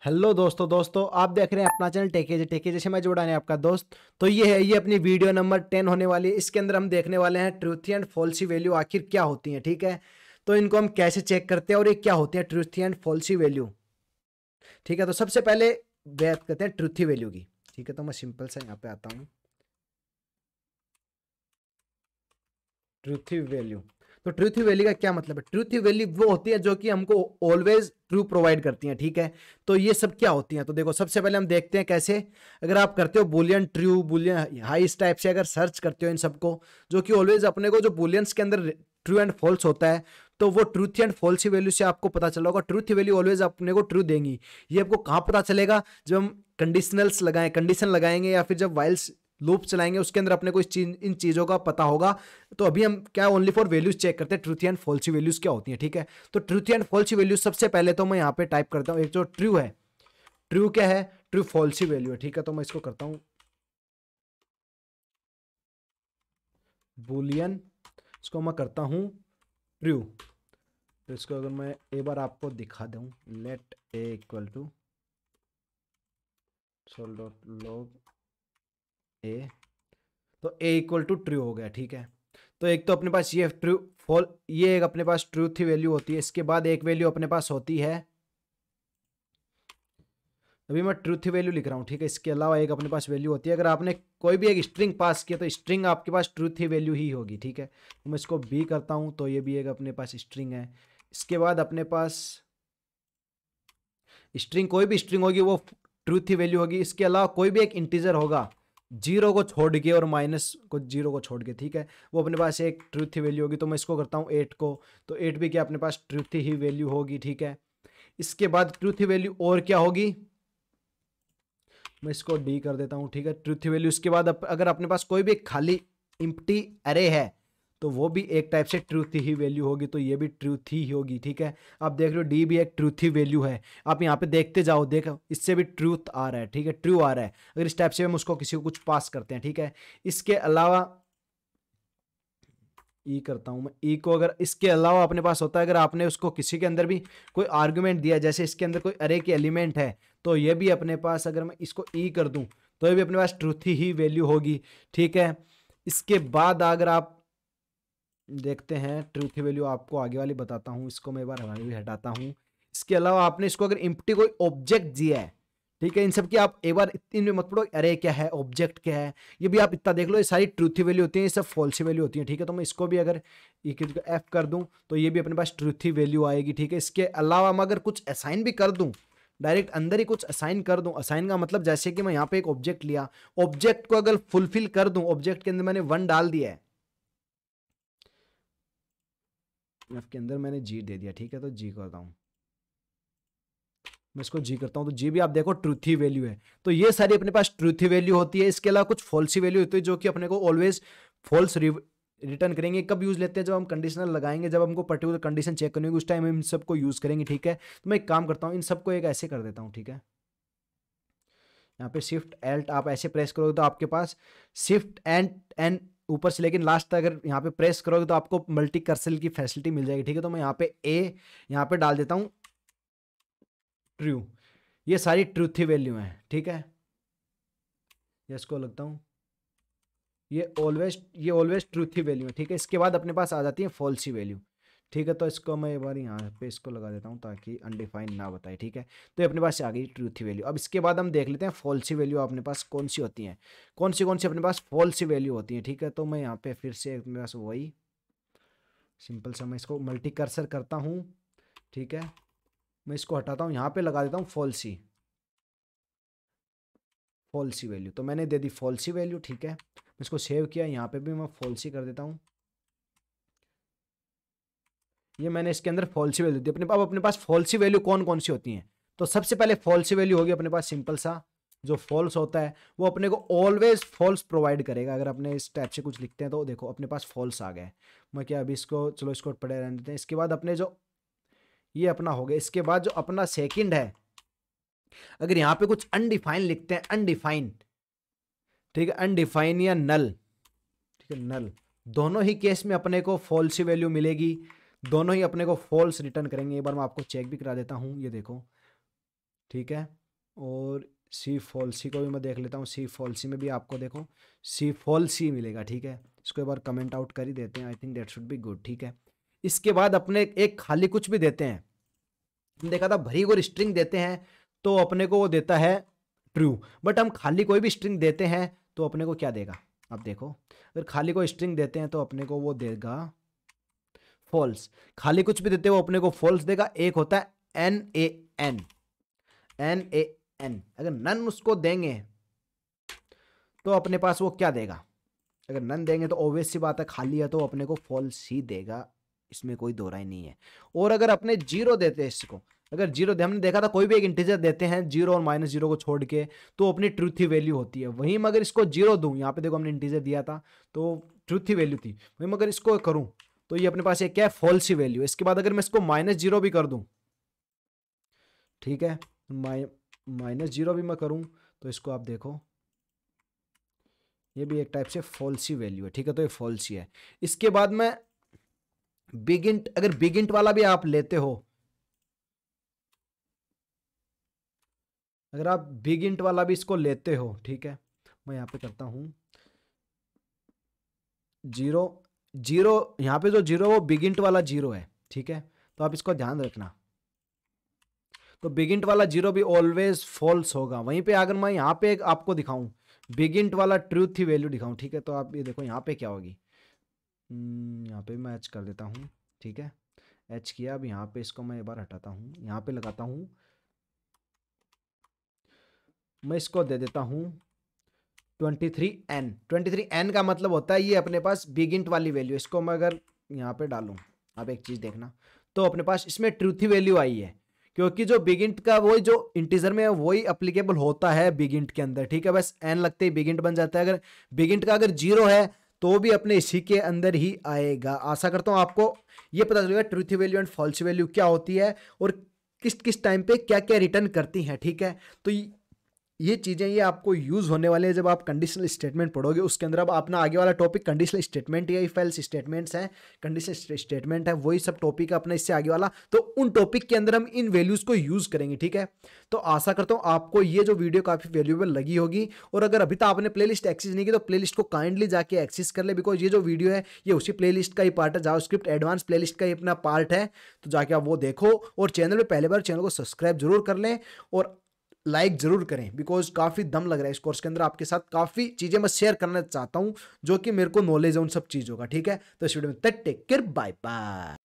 Hello दोस्तों आप देख रहे हैं अपना चैनल टेके जैसे मैं जोड़ाने आपका दोस्त। तो ये अपनी वीडियो नंबर 10 होने वाली है। इसके अंदर हम देखने वाले हैं ट्रूथी एंड फॉल्सी वैल्यू आखिर क्या होती है। ठीक है, तो इनको हम कैसे चेक करते हैं और ये क्या होती है ट्रूथी एंड फॉल्सी वैल्यू। ठीक है, तो सबसे पहले बात करते हैं ट्रूथी वैल्यू की। ठीक है, तो मैं सिंपल सा यहाँ पे आता हूँ। ट्रूथी वैल्यू, तो ट्रूथी वैल्यू का क्या मतलब है? ट्रूथी वैल्यू वो होती है जो कि हमको ऑलवेज ट्रू प्रोवाइड करती हैं। ठीक है, तो ये सब क्या होती हैं? तो देखो, सबसे पहले हम देखते हैं कैसे। अगर आप करते हो बुलियन ट्रू, बुलियन हाई, इस टाइप से अगर सर्च करते हो इन सबको, जो कि ऑलवेज अपने को जो बुलियंस के अंदर ट्रू एंड फॉल्स होता है, तो वो ट्रूथ एंड फॉल्सी वैल्यू से आपको पता चला होगा। ट्रूथ वैल्यू ऑलवेज अपने को ट्रू देंगी। ये आपको कहाँ पता चलेगा? जब हम कंडीशनल्स लगाएं, कंडीशन लगाएंगे, या फिर जब वाइल्स लूप चलाएंगे, उसके अंदर अपने को इन चीजों का पता होगा। तो अभी हम क्या ओनली फॉर वैल्यूज चेक करते हैं, ट्रूथी एंड फॉल्सी वैल्यूज क्या होती है। ठीक है, तो ट्रूथी एंड फॉल्सी वैल्यूज सबसे पहले तो मैं यहाँ पे टाइप करता हूँ। एक जो ट्रू है, ट्रू क्या है? ट्रू फॉल्सी वैल्यू है। ठीक है, तो मैं इसको करता हूँ बुलियन, इसको मैं करता हूँ ट्रू। तो इसको अगर मैं एक बार आपको दिखा दूँ, let A equal to soul dot log A, तो ए इक्वल टू ट्रू हो गया। ठीक है, तो एक तो अपने पास ये ट्रू फॉल, ये एक अपने पास ट्रूथ वैल्यू होती है। इसके बाद एक वैल्यू अपने पास होती है, अभी मैं ट्रूथ वैल्यू लिख रहा हूँ। ठीक है, इसके अलावा एक अपने पास वैल्यू होती है, अगर आपने कोई भी एक स्ट्रिंग पास किया तो स्ट्रिंग आपके पास ट्रूथ वैल्यू ही होगी। ठीक है, तो मैं इसको बी करता हूँ, तो ये भी एक अपने पास स्ट्रिंग है। इसके बाद अपने पास स्ट्रिंग, कोई भी स्ट्रिंग होगी वो ट्रूथ वैल्यू होगी। इसके अलावा कोई भी एक इंटीजर होगा, जीरो को छोड़ के और माइनस को, जीरो को छोड़ के, ठीक है, वो अपने पास एक ट्रूथ वैल्यू होगी। तो मैं इसको करता हूँ 8 को, तो 8 भी क्या अपने पास ट्रूथ ही वैल्यू होगी। ठीक है, इसके बाद ट्रूथ वैल्यू और क्या होगी, मैं इसको डी कर देता हूँ। ठीक है, ट्रूथ वैल्यू। इसके बाद अगर अपने पास कोई भी खाली इम्प्टी अरे है, तो वो भी एक टाइप से ट्रूथ ही वैल्यू होगी, तो ये भी ट्रूथ ही होगी। ठीक है, आप देख लो डी भी एक ट्रूथ ही वैल्यू है। आप यहाँ पे देखते जाओ, देखो इससे भी ट्रूथ आ रहा है। ठीक है, ट्रू आ रहा है अगर इस टाइप से हम उसको किसी को कुछ पास करते हैं। ठीक है, इसके अलावा ई करता हूं मैं, ई को अगर इसके अलावा अपने पास होता है, अगर आपने उसको किसी के अंदर भी कोई आर्गुमेंट दिया, जैसे इसके अंदर कोई अरे के एलिमेंट है, तो ये भी अपने पास, अगर मैं इसको ई कर दूं, तो ये भी अपने पास ट्रूथ ही वैल्यू होगी। ठीक है, इसके बाद अगर आप देखते हैं ट्रूथ वैल्यू, आपको आगे वाली बताता हूं, इसको मैं एक बार भी हटाता हूं। इसके अलावा आपने इसको अगर इम्प्टी कोई ऑब्जेक्ट दिया है, ठीक है, इन सब की आप एक बार इतनी मत पढ़ो, अरे क्या है, ऑब्जेक्ट क्या है, ये भी आप इतना देख लो। ये सारी ट्रूथी वैल्यू होती है, ये सब फॉल्सी वैल्यू होती है। ठीक है, तो मैं इसको भी अगर एफ कर दूं, तो ये भी अपने पास ट्रूथी वैल्यू आएगी। ठीक है, इसके अलावा मैं अगर कुछ असाइन भी कर दूं, डायरेक्ट अंदर ही कुछ असाइन कर दूं, असाइन का मतलब जैसे कि मैं यहाँ पे एक ऑब्जेक्ट लिया, ऑब्जेक्ट को अगर फुलफिल कर दूं, ऑब्जेक्ट के अंदर मैंने 1 डाल दिया है, एफ के अंदर मैंने जी दे दिया। ठीक है, तो जी करता हूँ मैं, इसको जी करता हूं, तो जी भी आप देखो ट्रूथी वैल्यू है। तो ये सारी अपने पास ट्रूथी वैल्यू होती है। इसके अलावा कुछ फॉल्सी वैल्यू होती है, जो कि अपने को ऑलवेज फॉल्स रिटर्न करेंगे। कब यूज लेते हैं? जब हम कंडीशनल लगाएंगे, जब हमको पर्टिकुलर कंडीशन चेक करनी होगी, उस टाइम हम इन सबको यूज करेंगे। ठीक है, तो मैं एक काम करता हूँ, इन सबको एक ऐसे कर देता हूँ। ठीक है, यहाँ पे शिफ्ट एल्ट आप ऐसे प्रेस करोगे तो आपके पास शिफ्ट एंड एन ऊपर से लेकिन लास्ट तक अगर यहाँ पे प्रेस करोगे तो आपको मल्टी कर्सल की फैसिलिटी मिल जाएगी। ठीक है, तो मैं यहाँ पे ए यहाँ पे डाल देता हूँ ट्रू। ये सारी ट्रूथी वैल्यू हैं। ठीक है, इसको लगता हूँ ये ऑलवेज ट्रूथी वैल्यू है। ठीक है, इसके बाद अपने पास आ जाती है फॉल्सी वैल्यू। ठीक है, तो इसको मैं एक बार यहाँ पे इसको लगा देता हूँ ताकि अनडिफाइंड ना बताए। ठीक है, तो ये अपने पास आ गई ट्रूथी वैल्यू। अब इसके बाद हम देख लेते हैं फॉल्सी वैल्यू अपने पास कौन सी होती हैं, कौन सी अपने पास फॉल्सी वैल्यू होती हैं। ठीक है, तो मैं यहाँ पे फिर से अपने पास वही सिंपल सा मैं इसको मल्टी कर्सर करता हूँ। ठीक है, मैं इसको हटाता हूँ, यहाँ पे लगा देता हूँ फॉल्सी फॉल्सी वैल्यू, तो मैंने दे दी फॉल्सी वैल्यू। ठीक है, मैं इसको सेव किया, यहाँ पे भी मैं फॉल्सी कर देता हूँ। ये मैंने इसके अंदर फॉल्सी वैल्यू दी। अब अपने पास फॉल्सी वैल्यू कौन कौन सी होती हैं? तो सबसे पहले फॉल्सी वैल्यू होगी अपने पास सिंपल सा, जो फॉल्स होता है वो अपने को ऑलवेज फॉल्स प्रोवाइड करेगा। अगर अपने इस टाइप से कुछ लिखते हैं तो देखो अपने पास फॉल्स आ गए। मैं क्या अभी इसको, चलो इसको पढ़े रहने देते हैं। इसके बाद अपने जो ये अपना हो गया, इसके बाद जो अपना सेकंड है, अगर यहाँ पे कुछ अनडिफाइन लिखते हैं, अनडिफाइन, ठीक है, अनडिफाइन या नल, ठीक है, नल, दोनों ही केस में अपने को फॉल्स वैल्यू मिलेगी, दोनों ही अपने को फॉल्स रिटर्न करेंगे। एक बार मैं आपको चेक भी करा देता हूं, ये देखो ठीक है। और सी फॉल्सी को भी मैं देख लेता हूँ, सी फॉल्सी में भी आपको देखो सी फॉल्सी मिलेगा, ठीक है। इसको एक बार कमेंट आउट कर ही देते हैं, I think that should be good, ठीक है। इसके बाद अपने एक खाली कुछ भी देते हैं, हमने देखा था भरी और स्ट्रिंग देते हैं तो अपने को वो देता है ट्रू, बट हम खाली कोई भी स्ट्रिंग देते हैं तो अपने को क्या देगा, अब देखो अगर खाली कोई स्ट्रिंग देते हैं तो अपने को वो देगा फॉल्स, खाली कुछ भी देते हो अपने को फॉल्स देगा। एक होता है NaN, NaN, अगर नन उसको देंगे तो अपने पास वो क्या देगा, अगर नन देंगे तो ऑब्वियस सी बात है खाली है तो अपने को फॉल्स ही देगा, इसमें कोई दो राय नहीं है। और अगर अपने जीरो देते हैं इसको, अगर जीरो दे, हमने देखा था कोई भी एक इंटीजर देते हैं जीरो और -0 को छोड़ के तो अपनी ट्रूथ ही वैल्यू होती है। वहीं मैं अगर इसको जीरो दूं, यहाँ पे देखो हमने इंटीजर दिया था तो ट्रूथ ही वैल्यू थी, वहीं मैं अगर इसको करूं तो ये अपने पास ये क्या है, फॉल्स ही वैल्यू है। इसके बाद अगर मैं इसको -0 भी कर दूं, ठीक है, -0 भी मैं करूं तो इसको आप देखो ये भी एक टाइप से फॉल्स ही वैल्यू है, ठीक है, तो ये फॉल्स ही है। इसके बाद में बिगिंट, अगर बिगिंट वाला भी आप लेते हो, अगर आप बिगिंट वाला भी इसको लेते हो, ठीक है, मैं यहाँ पे करता हूँ 0 0, यहाँ पे जो 0 वो बिगिंट वाला 0 है, ठीक है, तो आप इसको ध्यान रखना। तो बिगिंट वाला 0 भी ऑलवेज फॉल्स होगा। वहीं पे अगर मैं यहाँ पे आपको दिखाऊं बिगिंट वाला ट्रूथ ही वैल्यू दिखाऊं, ठीक है, तो आप ये देखो यहाँ पे क्या होगी, यहाँ पे मैं एच कर देता हूँ, ठीक है, एच किया। अब यहाँ पे इसको मैं एक बार हटाता हूँ, यहाँ पे लगाता हूँ, मैं इसको दे देता हूँ 23N। 23N का मतलब होता है ये अपने पास बिगिंट वाली वैल्यू। इसको मैं अगर यहाँ पे डालूँ, आप एक चीज़ देखना, तो अपने पास इसमें ट्रूथ ही वैल्यू आई है, क्योंकि जो बिगिंट का वही जो इंटीजर में है वही अप्लीकेबल होता है बिगिंट के अंदर, ठीक है, बस एन लगते ही बिगिंट बन जाता है। अगर बिगिंट का अगर 0 है तो भी अपने इसी के अंदर ही आएगा। आशा करता हूँ आपको ये पता चलेगा truth value and false value क्या होती है और किस किस टाइम पे क्या क्या रिटर्न करती हैं, ठीक है। तो ये चीज़ें ये आपको यूज़ होने वाले हैं जब आप कंडीशनल स्टेटमेंट पढ़ोगे। उसके अंदर अब अपना आगे वाला टॉपिक कंडीशनल स्टेटमेंट या इफ एल्स स्टेटमेंट्स हैं, कंडीशनल स्टेटमेंट है, वही सब टॉपिक है अपना इससे आगे वाला। तो उन टॉपिक के अंदर हम इन वैल्यूज़ को यूज़ करेंगे, ठीक है। तो आशा करता हूँ आपको ये जो वीडियो काफ़ी वैल्यूएबल लगी होगी। और अगर अभी तक आपने प्लेलिस्ट एक्सेस नहीं की तो प्लेलिस्ट को काइंडली जाके एक्सेस कर ले, बिकॉज ये जो वीडियो है ये उसी प्लेलिस्ट का ही पार्ट है, जावास्क्रिप्ट एडवांस प्लेलिस्ट का ही अपना पार्ट है। तो जाके आप वो देखो और चैनल पे पहले बार चैनल को सब्सक्राइब जरूर कर लें और लाइक जरूर करें, बिकॉज काफ़ी दम लग रहा है इस कोर्स के अंदर। आपके साथ काफ़ी चीज़ें मैं शेयर करना चाहता हूं जो कि मेरे को नॉलेज है उन सब चीज़ों का, ठीक है। तो इस वीडियो में टेक केयर, बाय बाय।